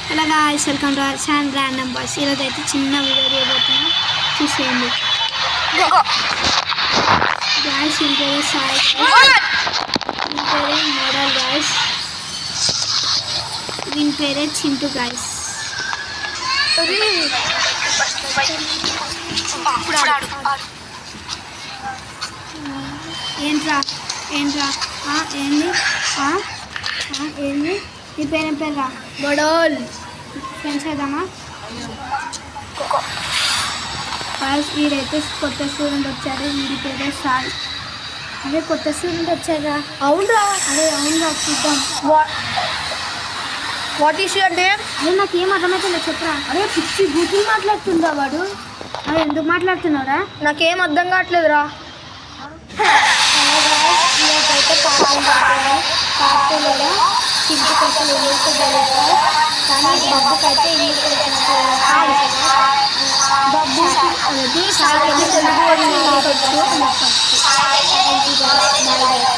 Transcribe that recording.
Hello guys, welcome to our channel random boys. ఈరోజు అయితే చిన్న వీడియో చేయబోతున్నాం, చూసేయండి. గాయ్స్ దీని పేరు సాయి, దీని పేరే మోడల్ గాయ్స్, దీని పేరే చింటూ గాయ్స్. ఏంట్రా ఏంట్రా ఏంది ఏంది నీ పేరేం పేరురా? మోడల్ ఫ్రెండ్స్ అయిదామా? ఫస్ట్ వీడైతే కొత్త స్టూడెంట్ వచ్చారు, వీడి పేరే సాయి. అదే కొత్త స్టూడెంట్ వచ్చారా? అవునరా. అదే అవునురా, చూద్దాం. What is your name? అదే నాకేం అర్థమవుతుందో చెప్పరా. అరే పిచ్చి బూతులు మాట్లాడుతుందా వాడు? అదే ఎందుకు మాట్లాడుతున్నావురా? నాకేం అర్థం కావట్లేదురా. ఇదైతే పార్టీలలో చింటి కోసం ఎన్నికలు జరుగుతాయి, కానీ బబ్బుకైతే ఎన్నికలు బబ్బు అనేది తెలుగు